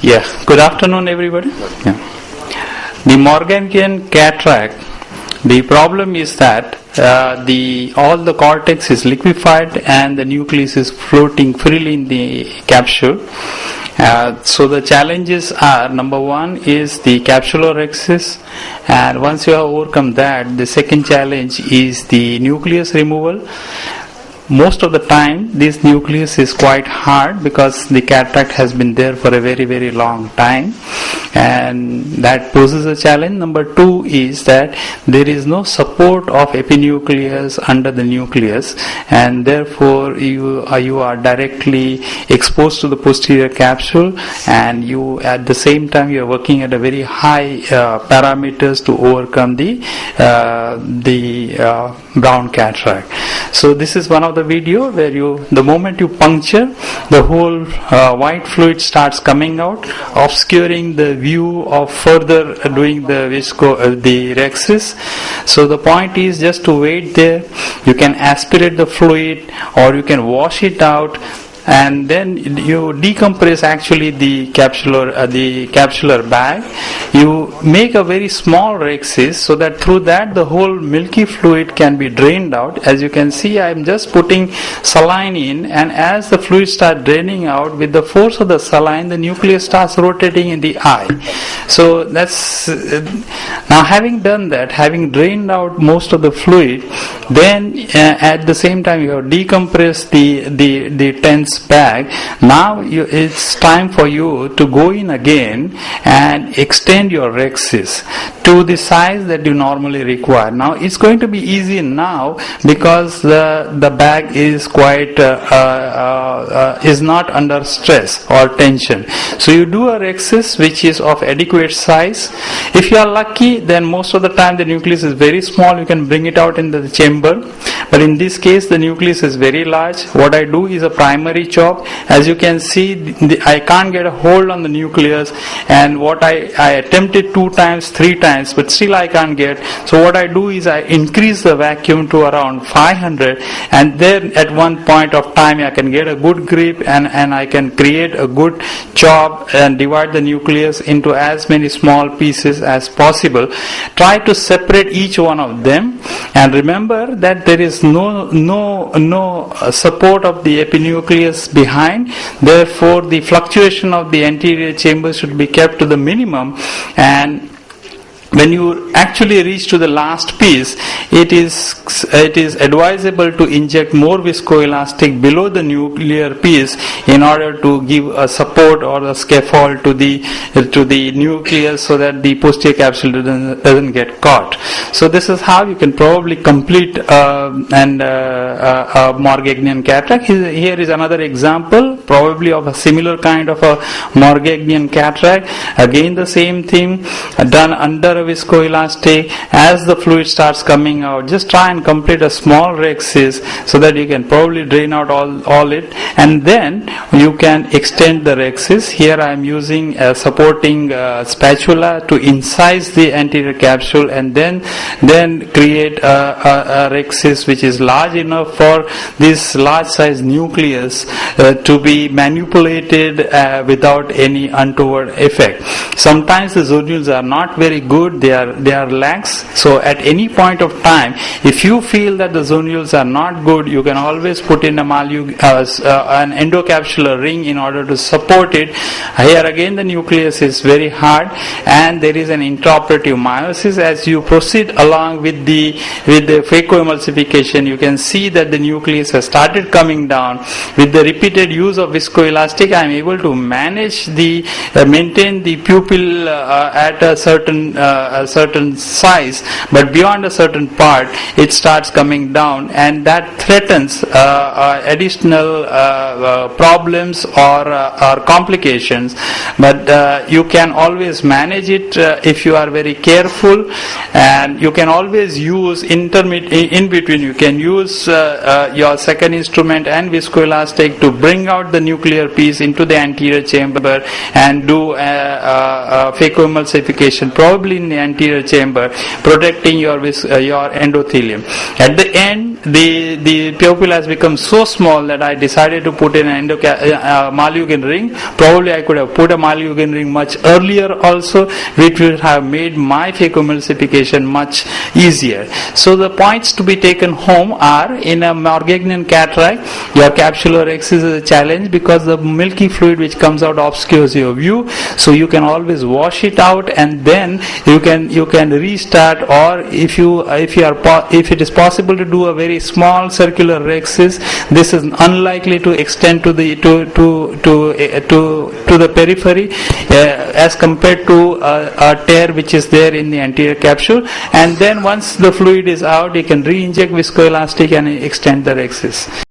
Yeah, good afternoon everybody. Yeah. The Morganian cataract, the problem is that all the cortex is liquefied and the nucleus is floating freely in the capsule. So the challenges are, number one is the capsulorhexis, and once you have overcome that, the second challenge is the nucleus removal. Most of the time this nucleus is quite hard because the cataract has been there for a very, very long time, and that poses a challenge. Number two is that there is no support of epinucleus under the nucleus, and therefore you are directly exposed to the posterior capsule, and you at the same time you are working at a very high parameters to overcome the brown cataract. So this is one of the video where the moment you puncture, the whole white fluid starts coming out, obscuring the view of further doing the rhexis. So the point is just to wait there. You can aspirate the fluid or you can wash it out, and then you decompress actually the capsular bag. You make a very small rhexis so that through that the whole milky fluid can be drained out. As you can see, I am just putting saline in, and as the fluid starts draining out, with the force of the saline, the nucleus starts rotating in the eye. So that's now having done that, having drained out most of the fluid, then at the same time you have decompressed the tense bag. Now it's time for you to go in again and extend your rhexis to the size that you normally require. Now it's going to be easy now because the bag is quite is not under stress or tension. So you do a rhexis which is of adequate size. If you are lucky, then most of the time the nucleus is very small, you can bring it out in the chamber. But in this case the nucleus is very large. What I do is a primary chop. As you can see, I can't get a hold on the nucleus, and what I attempted 2 times, 3 times, but still I can't get. So what I do is I increase the vacuum to around 500, and then at one point of time I can get a good grip and I can create a good chop and divide the nucleus into as many small pieces as possible. Try to separate each one of them, and remember that there is no support of the epinucleus behind. Therefore the fluctuation of the anterior chamber should be kept to the minimum, and when you actually reach to the last piece, it is advisable to inject more viscoelastic below the nuclear piece in order to give a support or a scaffold to the nucleus so that the posterior capsule doesn't get caught. So this is how you can probably complete a Morganian cataract. Here is another example probably of a similar kind of a Morganian cataract. Again the same thing, done under a viscoelastic. As the fluid starts coming out, just try and complete a small rhexis so that you can probably drain out all it, and then you can extend the rhexis. Here I am using a supporting spatula to incise the anterior capsule and then create a rhexis which is large enough for this large size nucleus to be manipulated without any untoward effect. Sometimes the zonules are not very good, they are lax. So at any point of time, if you feel that the zonules are not good, you can always put in an endocapsular ring in order to support it. Here again the nucleus is very hard, and there is an intraoperative meiosis. As you proceed along with the phacoemulsification, you can see that the nucleus has started coming down. With the repeated use of viscoelastic, I am able to manage maintain the pupil at a certain size, but beyond a certain part it starts coming down, and that threatens additional problems or complications. But you can always manage it if you are very careful, and you can always use in between. You can use your second instrument and viscoelastic to bring out the the nuclear piece into the anterior chamber and do phacoemulsification, probably in the anterior chamber, protecting your endothelium. At the end, the pupil has become so small that I decided to put in an Malugin ring. Probably I could have put a Malugin ring much earlier also, which would have made my phacoemulsification much easier. So the points to be taken home are, in a Morgagnian cataract, your capsulorhexis is a challenge because the milky fluid which comes out obscures your view. So you can always wash it out, and then you can restart. Or if it is possible to do a very small circular rhexis, this is unlikely to extend to the periphery as compared to a tear which is there in the anterior capsule. And then once the fluid is out, you can re-inject viscoelastic and extend the rhexis.